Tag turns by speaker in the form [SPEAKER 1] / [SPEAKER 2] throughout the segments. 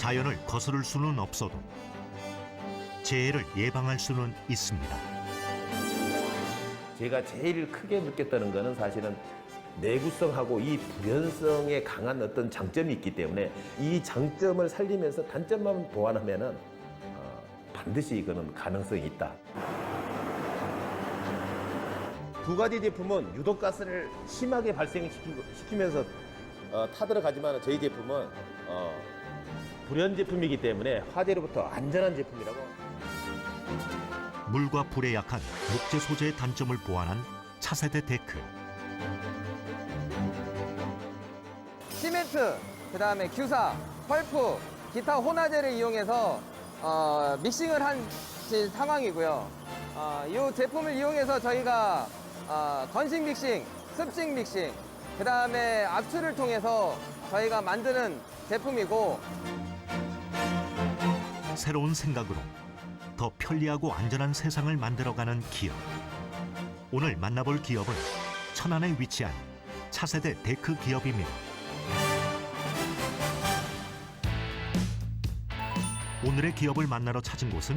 [SPEAKER 1] 자연을 거스를 수는 없어도 재해를 예방할 수는 있습니다.
[SPEAKER 2] 제가 제일 크게 느꼈다는 것은 사실은 내구성하고 이 불연성에 강한 어떤 장점이 있기 때문에 이 장점을 살리면서 단점만 보완하면은 반드시 이거는 가능성이 있다. 두 가지 제품은 유독가스를 심하게 발생시키면서 타들어가지만 저희 제품은 불연 제품이기 때문에 화재로부터 안전한 제품이라고.
[SPEAKER 1] 물과 불에 약한 목재 소재의 단점을 보완한 차세대 데크.
[SPEAKER 3] 시멘트, 그다음에 규사, 펄프, 기타 혼화제를 이용해서 믹싱을 한 상황이고요. 이 제품을 이용해서 저희가 건식 믹싱, 습식 믹싱, 그다음에 압출을 통해서 저희가 만드는 제품이고,
[SPEAKER 1] 새로운 생각으로 더 편리하고 안전한 세상을 만들어가는 기업. 오늘 만나볼 기업은 천안에 위치한 차세대 데크 기업입니다. 오늘의 기업을 만나러 찾은 곳은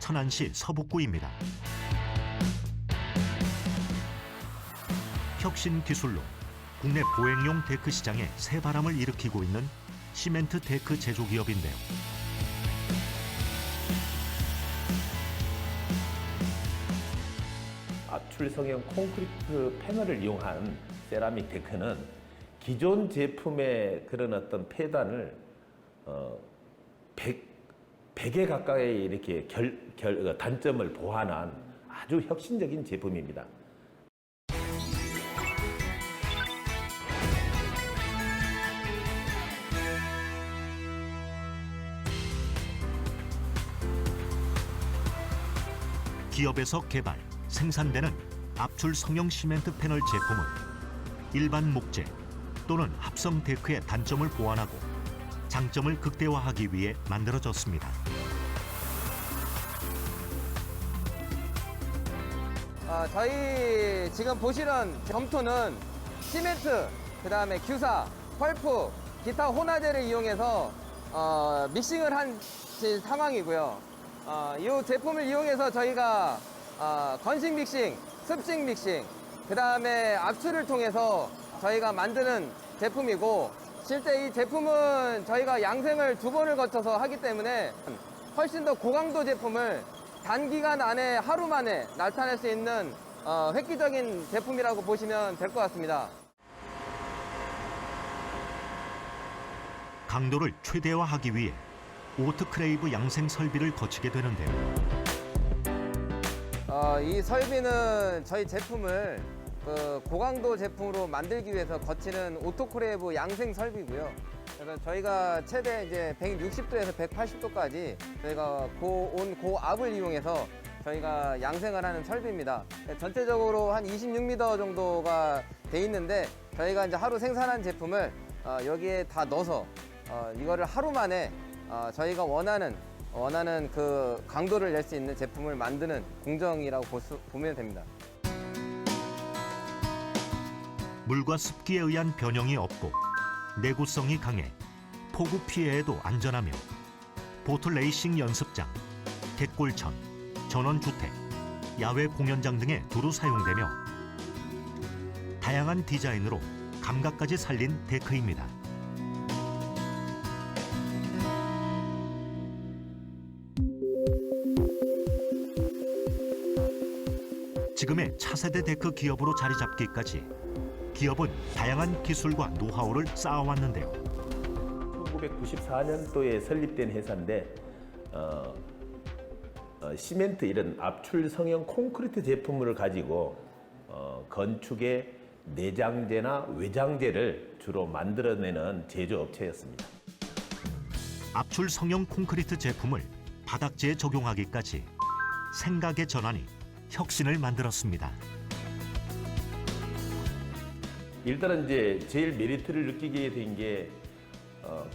[SPEAKER 1] 천안시 서북구입니다. 혁신 기술로 국내 보행용 데크 시장에 새바람을 일으키고 있는 시멘트 데크 제조 기업인데요.
[SPEAKER 2] 압출 성형 콘크리트 패널을 이용한 세라믹 데크는 기존 제품의 그런 어떤 폐단을 100에 가까이 이렇게 단점을 보완한 아주 혁신적인 제품입니다.
[SPEAKER 1] 기업에서 개발, 생산되는 압출 성형 시멘트 패널 제품은 일반 목재 또는 합성 데크의 단점을 보완하고 장점을 극대화하기 위해 만들어졌습니다.
[SPEAKER 3] 저희 지금 보시는 점토는 시멘트, 그다음에 규사, 펄프, 기타 혼화제를 이용해서 믹싱을 한 상황이고요. 이 제품을 이용해서 저희가 건식 믹싱, 습식 믹싱, 그다음에 압출을 통해서 저희가 만드는 제품이고, 실제 이 제품은 저희가 양생을 2번을 거쳐서 하기 때문에 훨씬 더 고강도 제품을 단기간 안에 하루 만에 나타낼 수 있는 획기적인 제품이라고 보시면 될 것 같습니다.
[SPEAKER 1] 강도를 최대화하기 위해 오토크레이브 양생 설비를 거치게 되는데요.
[SPEAKER 3] 이 설비는 저희 제품을 고강도 제품으로 만들기 위해서 거치는 오토크레이브 양생 설비고요. 그래서 저희가 최대 이제 160도에서 180도까지 저희가 고압을 이용해서 저희가 양생을 하는 설비입니다. 전체적으로 한 26m 정도가 돼 있는데, 저희가 이제 하루 생산한 제품을 여기에 다 넣어서 이거를 하루 만에 저희가 원하는 그 강도를 낼 수 있는 제품을 만드는 공정이라고 보면 됩니다.
[SPEAKER 1] 물과 습기에 의한 변형이 없고 내구성이 강해 폭우 피해에도 안전하며 보트 레이싱 연습장, 갯골천, 전원주택, 야외 공연장 등에 두루 사용되며 다양한 디자인으로 감각까지 살린 데크입니다. 지금의 차세대 데크 기업으로 자리 잡기까지 기업은 다양한 기술과 노하우를 쌓아왔는데요.
[SPEAKER 2] 1994년도에 설립된 회사인데 시멘트 이런 압출 성형 콘크리트 제품을 가지고 건축의 내장재나 외장재를 주로 만들어내는 제조업체였습니다.
[SPEAKER 1] 압출 성형 콘크리트 제품을 바닥재에 적용하기까지 생각의 전환이 혁신을 만들었습니다.
[SPEAKER 2] 일단은 이제 제일 메리트를 느끼게 된 게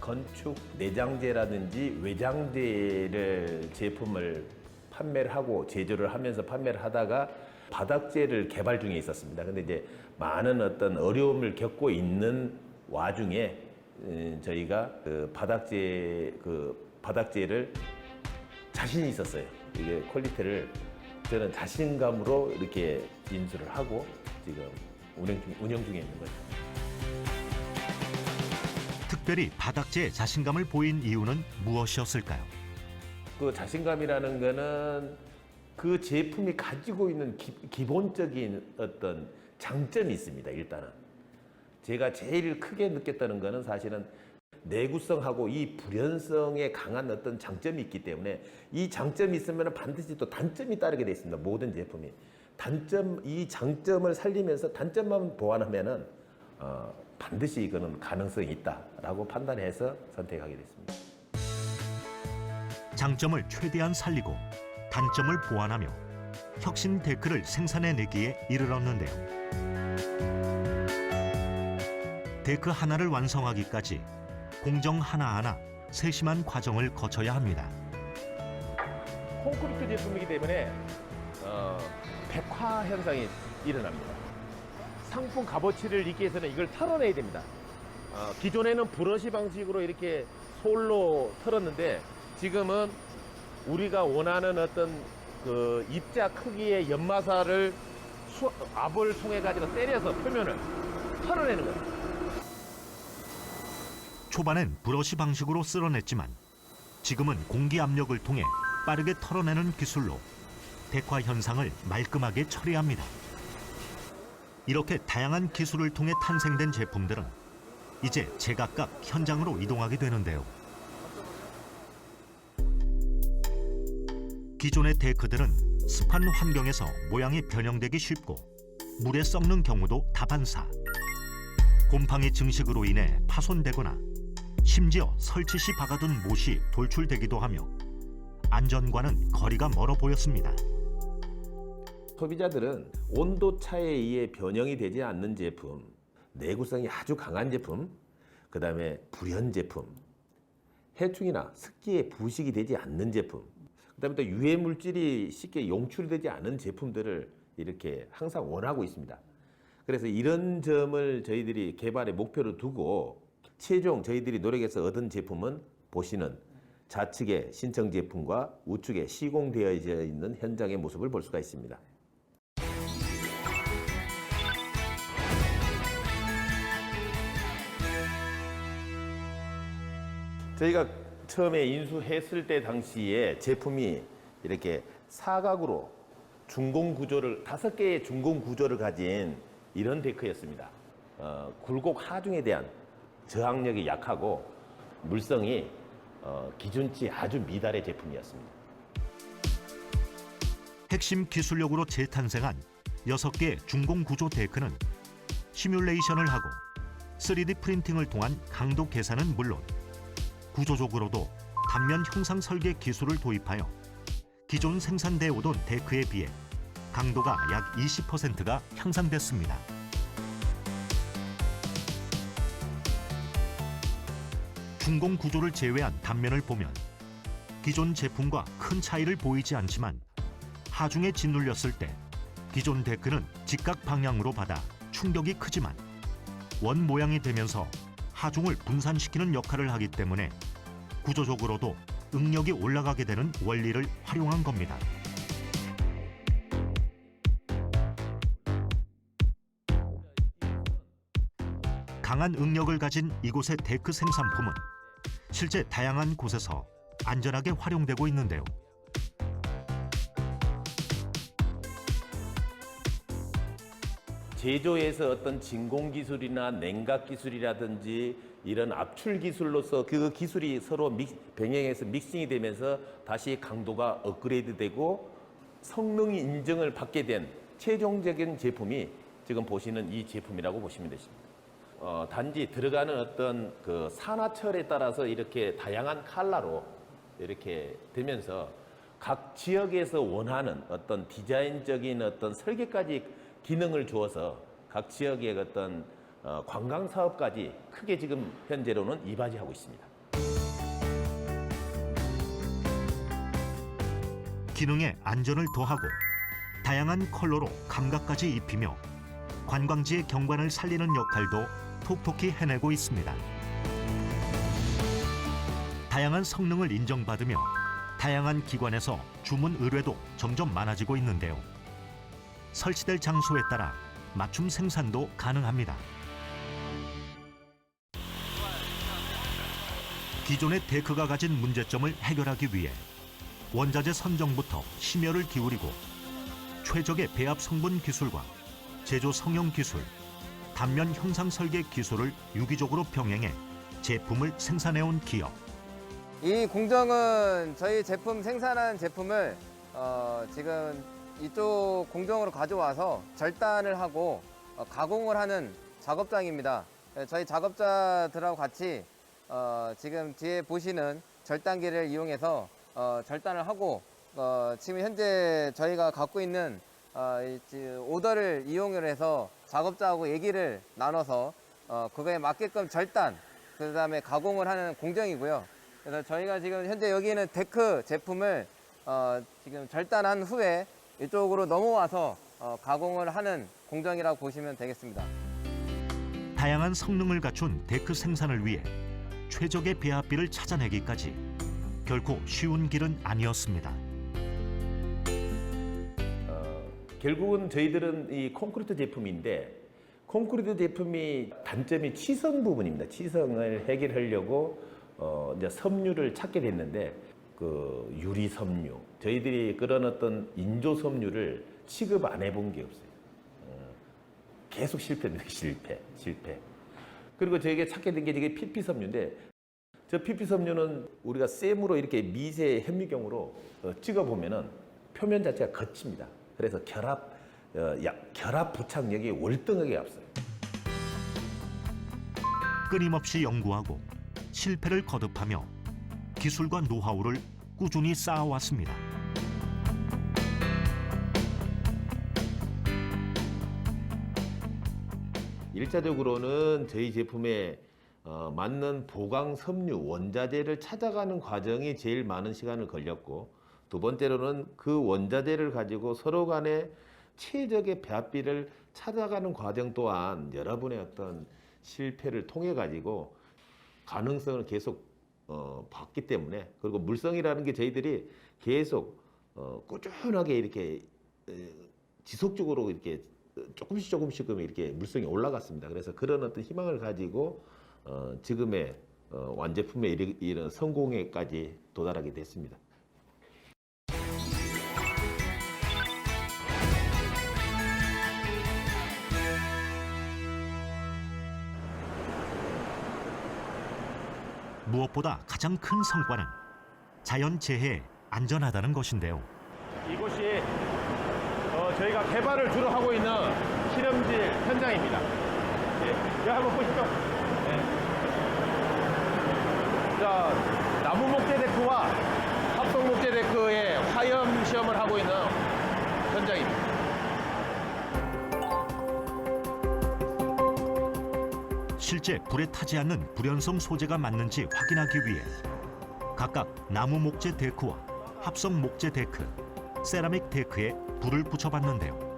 [SPEAKER 2] 건축 내장재라든지 외장재를 제품을 판매를 하고 제조를 하면서 판매를 하다가 바닥재를 개발 중에 있었습니다. 근데 이제 많은 어떤 어려움을 겪고 있는 와중에 저희가 그 바닥재를 자신이 있었어요. 이게 퀄리티를 저는 자신감으로 이렇게 인수를 하고 지금 운영 중에 있는 거죠.
[SPEAKER 1] 특별히 바닥재에 자신감을 보인 이유는 무엇이었을까요?
[SPEAKER 2] 그 자신감이라는 거는 그 제품이 가지고 있는 기본적인 어떤 장점이 있습니다. 일단은 제가 제일 크게 느꼈다는 거는 사실은 내구성하고 이 불연성에 강한 어떤 장점이 있기 때문에 이 장점이 있으면 반드시 또 단점이 따르게 돼 있습니다. 모든 제품이 이 장점을 살리면서 단점만 보완하면은 반드시 이거는 가능성이 있다라고 판단해서 선택하게 됐습니다.
[SPEAKER 1] 장점을 최대한 살리고 단점을 보완하며 혁신 데크를 생산해내기에 이르렀는데요. 데크 하나를 완성하기까지 공정 하나하나 세심한 과정을 거쳐야 합니다.
[SPEAKER 2] 콘크리트 제품이기 때문에 백화 현상이 일어납니다. 상품 값어치를 잊기 위해서는 이걸 털어내야 됩니다. 기존에는 브러쉬 방식으로 이렇게 솔로 털었는데 지금은 우리가 원하는 어떤 그 입자 크기의 연마사를 압을 통해 가지고 때려서 표면을 털어내는 거예요.
[SPEAKER 1] 초반엔 브러쉬 방식으로 쓸어냈지만 지금은 공기 압력을 통해 빠르게 털어내는 기술로 백화 현상을 말끔하게 처리합니다. 이렇게 다양한 기술을 통해 탄생된 제품들은 이제 제각각 현장으로 이동하게 되는데요. 기존의 데크들은 습한 환경에서 모양이 변형되기 쉽고 물에 썩는 경우도 다반사. 곰팡이 증식으로 인해 파손되거나 심지어 설치 시 박아둔 못이 돌출되기도 하며 안전과는 거리가 멀어 보였습니다.
[SPEAKER 2] 소비자들은 온도 차에 의해 변형이 되지 않는 제품, 내구성이 아주 강한 제품, 그다음에 불연 제품, 해충이나 습기에 부식이 되지 않는 제품, 그다음에 또 유해 물질이 쉽게 용출되지 않은 제품들을 이렇게 항상 원하고 있습니다. 그래서 이런 점을 저희들이 개발의 목표로 두고 최종 저희들이 노력해서 얻은 제품은 보시는 좌측의 신청 제품과 우측에 시공되어 있는 현장의 모습을 볼 수가 있습니다. 저희가 처음에 인수했을 때 당시에 제품이 이렇게 사각으로 중공 구조를 5개의 중공 구조를 가진 이런 데크였습니다. 굴곡 하중에 대한 저항력이 약하고 물성이 기준치 아주 미달의 제품이었습니다.
[SPEAKER 1] 핵심 기술력으로 재탄생한 6개의 중공 구조 데크는 시뮬레이션을 하고 3D 프린팅을 통한 강도 계산은 물론 구조적으로도 단면 형상 설계 기술을 도입하여 기존 생산돼 오던 데크에 비해 강도가 약 20%가 향상됐습니다. 중공 구조를 제외한 단면을 보면 기존 제품과 큰 차이를 보이지 않지만 하중에 짓눌렸을 때 기존 데크는 직각 방향으로 받아 충격이 크지만 원 모양이 되면서 하중을 분산시키는 역할을 하기 때문에 구조적으로도 응력이 올라가게 되는 원리를 활용한 겁니다. 강한 응력을 가진 이곳의 데크 생산품은 실제 다양한 곳에서 안전하게 활용되고 있는데요.
[SPEAKER 2] 제조에서 어떤 진공 기술이나 냉각 기술이라든지 이런 압출 기술로서 그 기술이 서로 병행해서 믹싱이 되면서 다시 강도가 업그레이드되고 성능이 인정을 받게 된 최종적인 제품이 지금 보시는 이 제품이라고 보시면 되십니다. 단지 들어가는 어떤 그 산화철에 따라서 이렇게 다양한 컬러로 이렇게 되면서 각 지역에서 원하는 어떤 디자인적인 어떤 설계까지 기능을 주어서 각 지역의 어떤 관광 사업까지 크게 지금 현재로는 이바지하고 있습니다.
[SPEAKER 1] 기능에 안전을 더하고 다양한 컬러로 감각까지 입히며 관광지의 경관을 살리는 역할도 톡톡히 해내고 있습니다. 다양한 성능을 인정받으며 다양한 기관에서 주문 의뢰도 점점 많아지고 있는데요. 설치될 장소에 따라 맞춤 생산도 가능합니다. 기존의 데크가 가진 문제점을 해결하기 위해 원자재 선정부터 심혈을 기울이고 최적의 배합 성분 기술과 제조 성형 기술, 단면 형상 설계 기술을 유기적으로 병행해 제품을 생산해온 기업.
[SPEAKER 3] 이 공정은 저희 제품 생산한 제품을 지금 이쪽 공정으로 가져와서 절단을 하고 가공을 하는 작업장입니다. 저희 작업자들하고 같이 지금 뒤에 보시는 절단기를 이용해서 절단을 하고 지금 현재 저희가 갖고 있는 오더를 이용을 해서 작업자하고 얘기를 나눠서 그거에 맞게끔 절단, 그 다음에 가공을 하는 공정이고요. 그래서 저희가 지금 현재 여기는 데크 제품을 지금 절단한 후에 이쪽으로 넘어와서 가공을 하는 공정이라고 보시면 되겠습니다.
[SPEAKER 1] 다양한 성능을 갖춘 데크 생산을 위해 최적의 배합비를 찾아내기까지 결코 쉬운 길은 아니었습니다.
[SPEAKER 2] 결국은 저희들은 이 콘크리트 제품인데 콘크리트 제품이 단점이 치성 부분입니다. 치성을 해결하려고 이제 섬유를 찾게 됐는데 그 유리 섬유, 저희들이 그런 어떤 인조 섬유를 취급 안 해본 게 없어요. 계속 실패입니다. 실패. 그리고 저희가 찾게 된 게 이게 PP 섬유인데 저 PP 섬유는 우리가 쌤으로 이렇게 미세 현미경으로 찍어 보면은 표면 자체가 거칩니다. 그래서 결합 부착력이 월등하게 앞서요.
[SPEAKER 1] 끊임없이 연구하고 실패를 거듭하며 기술과 노하우를 꾸준히 쌓아왔습니다.
[SPEAKER 2] 일차적으로는 저희 제품에 맞는 보강 섬유 원자재를 찾아가는 과정이 제일 많은 시간을 걸렸고, 두 번째로는 그 원자재를 가지고 서로 간에 최적의 배합비를 찾아가는 과정 또한 여러분의 어떤 실패를 통해 가지고 가능성을 계속 봤기 때문에, 그리고 물성이라는 게 저희들이 계속 꾸준하게 이렇게 지속적으로 이렇게 조금씩 이렇게 물성이 올라갔습니다. 그래서 그런 어떤 희망을 가지고 지금의 완제품에 이런 성공에까지 도달하게 됐습니다.
[SPEAKER 1] 무엇보다 가장 큰 성과는 자연재해에 안전하다는 것인데요.
[SPEAKER 4] 이곳이 저희가 개발을 주로 하고 있는 실험실 현장입니다. 여기 한번 보시죠. 자, 나무 목재 데크와 합성 목재 데크의 화염 시험을 하고 있는 현장입니다.
[SPEAKER 1] 실제 불에 타지 않는 불연성 소재가 맞는지 확인하기 위해 각각 나무 목재 데크와 합성 목재 데크, 세라믹 데크에 불을 붙여봤는데요.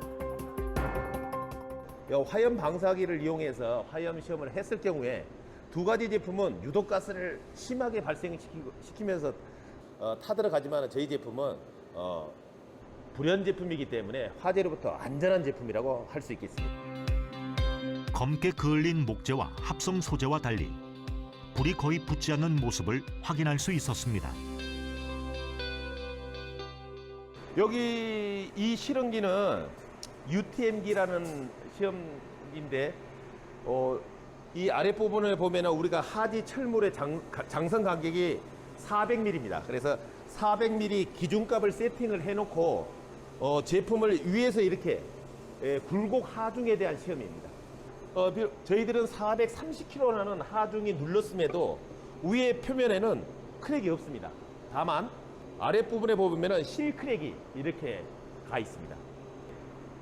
[SPEAKER 2] 화염 방사기를 이용해서 화염 시험을 했을 경우에 두 가지 제품은 유독가스를 심하게 발생시키면서 타들어가지만 저희 제품은 불연 제품이기 때문에 화재로부터 안전한 제품이라고 할 수 있겠습니다.
[SPEAKER 1] 검게 그을린 목재와 합성 소재와 달리 불이 거의 붙지 않는 모습을 확인할 수 있었습니다.
[SPEAKER 2] 여기 이 실험기는 UTM기라는 시험기인데 이 아랫부분을 보면 우리가 하지 철물의 장성 간격이 400mm입니다. 그래서 400mm 기준값을 세팅을 해놓고 제품을 위에서 이렇게 굴곡 하중에 대한 시험입니다. 저희들은 430kg 나는 하중이 눌렀음에도 위에 표면에는 크랙이 없습니다. 다만 아랫부분에 보면은 실크랙이 이렇게 가 있습니다.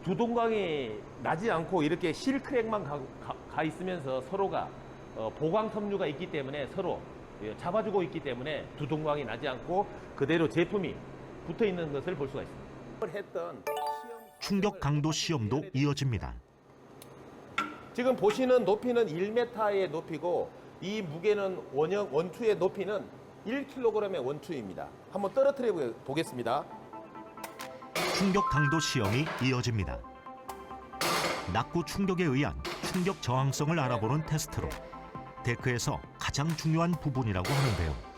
[SPEAKER 2] 두동강이 나지 않고 이렇게 실크랙만 가 있으면서 서로가 보강 섬유가 있기 때문에 서로 잡아주고 있기 때문에 두동강이 나지 않고 그대로 제품이 붙어 있는 것을 볼 수가 있습니다.
[SPEAKER 1] 충격 강도 시험도 이어집니다.
[SPEAKER 2] 지금 보시는 높이는 1m의 높이고 이 무게는 원투의 높이는 1kg의 원추입니다. 한번 떨어뜨려 보겠습니다.
[SPEAKER 1] 충격 강도 시험이 이어집니다. 낙구 충격에 의한 충격 저항성을 알아보는 테스트로 데크에서 가장 중요한 부분이라고 하는데요.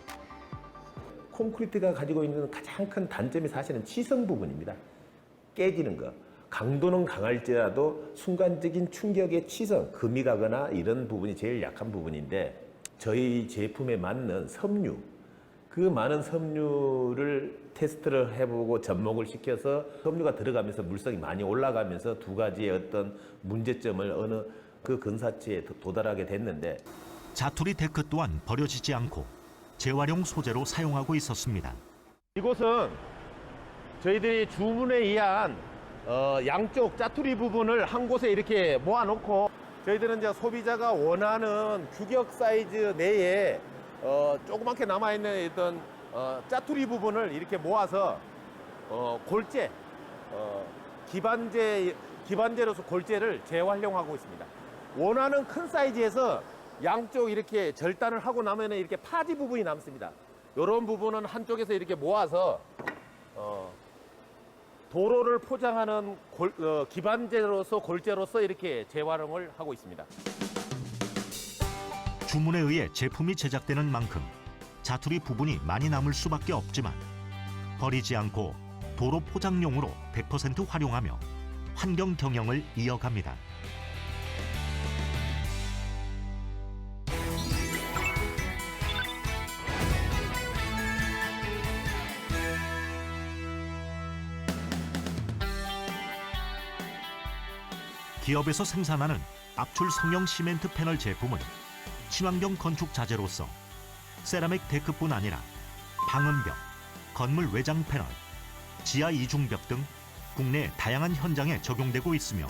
[SPEAKER 2] 콘크리트가 가지고 있는 가장 큰 단점이 사실은 치성 부분입니다. 깨지는 거. 강도는 강할지라도 순간적인 충격의 치성, 금이 가거나 이런 부분이 제일 약한 부분인데 저희 제품에 맞는 섬유, 그 많은 섬유를 테스트를 해보고 접목을 시켜서 섬유가 들어가면서 물성이 많이 올라가면서 두 가지의 어떤 문제점을 어느 그 근사치에 도달하게 됐는데
[SPEAKER 1] 자투리 데크 또한 버려지지 않고 재활용 소재로 사용하고 있었습니다.
[SPEAKER 4] 이곳은 저희들이 주문에 의한 양쪽 짜투리 부분을 한 곳에 이렇게 모아놓고 저희들은 이제 소비자가 원하는 규격 사이즈 내에 조그맣게 남아있는 어떤 짜투리 부분을 이렇게 모아서 골재, 기반재로서 골재를 재활용하고 있습니다. 원하는 큰 사이즈에서 양쪽 이렇게 절단을 하고 나면 이렇게 파지 부분이 남습니다. 이런 부분은 한쪽에서 이렇게 모아서 도로를 포장하는 기반재로서 골재로서 이렇게 재활용을 하고 있습니다.
[SPEAKER 1] 주문에 의해 제품이 제작되는 만큼 자투리 부분이 많이 남을 수밖에 없지만 버리지 않고 도로 포장용으로 100% 활용하며 환경 경영을 이어갑니다. 기업에서 생산하는 압출 성형 시멘트 패널 제품은 친환경 건축 자재로서 세라믹 데크뿐 아니라 방음벽, 건물 외장 패널, 지하 이중벽 등 국내 다양한 현장에 적용되고 있으며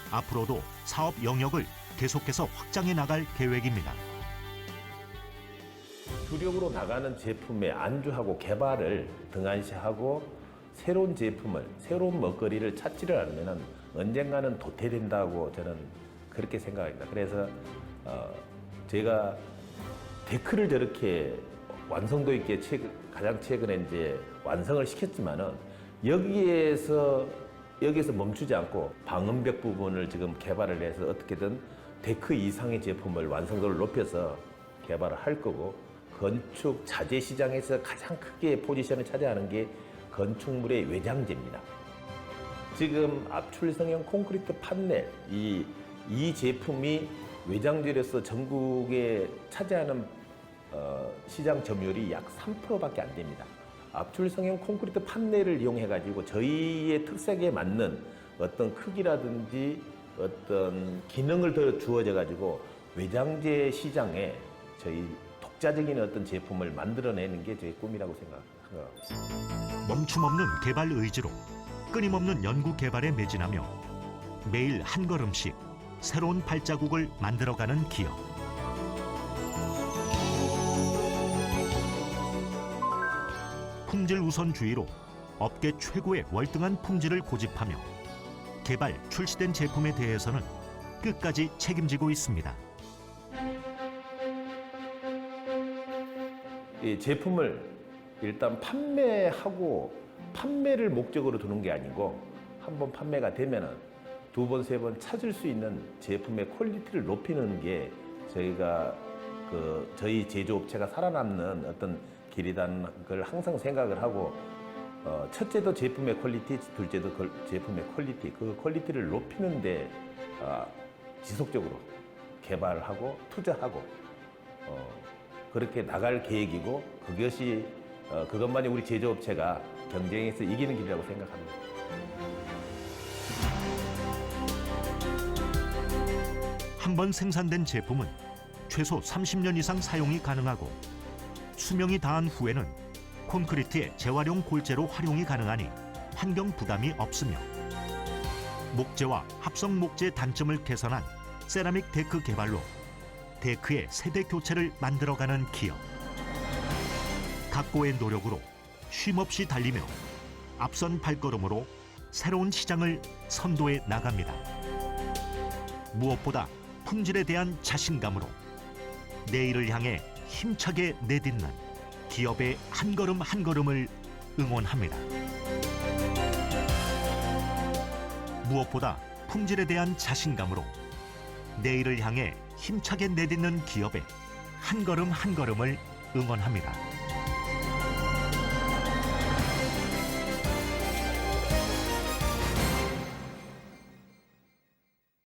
[SPEAKER 1] 앞으로도 사업 영역을 계속해서 확장해 나갈 계획입니다.
[SPEAKER 2] 주력으로 나가는 제품에 안주하고 개발을 등한시하고 새로운 제품을, 새로운 먹거리를 찾지를 않으면 언젠가는 도태된다고 저는 그렇게 생각합니다. 그래서 제가 데크를 저렇게 완성도 있게 가장 최근에 이제 완성을 시켰지만은 여기에서 멈추지 않고 방음벽 부분을 지금 개발을 해서 어떻게든 데크 이상의 제품을 완성도를 높여서 개발을 할 거고 건축 자재 시장에서 가장 크게 포지션을 차지하는 게 건축물의 외장재입니다. 지금 압출성형 콘크리트 판넬 이 제품이 외장재로서 전국에 차지하는 시장 점유율이 약 3%밖에 안 됩니다. 압출성형 콘크리트 판넬을 이용해 가지고 저희의 특색에 맞는 어떤 크기라든지 어떤 기능을 더 주어져 가지고 외장재 시장에 저희 독자적인 어떤 제품을 만들어내는 게 저희 꿈이라고 생각합니다.
[SPEAKER 1] 멈춤없는 개발 의지로 끊임없는 연구 개발에 매진하며 매일 한 걸음씩 새로운 발자국을 만들어가는 기업. 품질 우선주의로 업계 최고의 월등한 품질을 고집하며 개발, 출시된 제품에 대해서는 끝까지 책임지고 있습니다.
[SPEAKER 2] 이 제품을 일단 판매를 목적으로 두는 게 아니고 한번 판매가 되면은 두 번, 세 번 찾을 수 있는 제품의 퀄리티를 높이는 게 저희가 저희 제조업체가 살아남는 어떤 길이라는 걸 항상 생각을 하고 첫째도 제품의 퀄리티, 둘째도 제품의 퀄리티, 그 퀄리티를 높이는데 지속적으로 개발을 하고 투자하고 그렇게 나갈 계획이고 그것만이 우리 제조업체가 경쟁에서 이기는 길이라고 생각합니다.
[SPEAKER 1] 한 번 생산된 제품은 최소 30년 이상 사용이 가능하고 수명이 다한 후에는 콘크리트의 재활용 골재로 활용이 가능하니 환경 부담이 없으며 목재와 합성 목재 단점을 개선한 세라믹 데크 개발로 데크의 세대 교체를 만들어가는 기업. 각고의 노력으로 쉼없이 달리며 앞선 발걸음으로 새로운 시장을 선도해 나갑니다. 무엇보다 품질에 대한 자신감으로 내일을 향해 힘차게 내딛는 기업의 한 걸음 한 걸음을 응원합니다. 무엇보다 품질에 대한 자신감으로 내일을 향해 힘차게 내딛는 기업의 한 걸음 한 걸음을 응원합니다.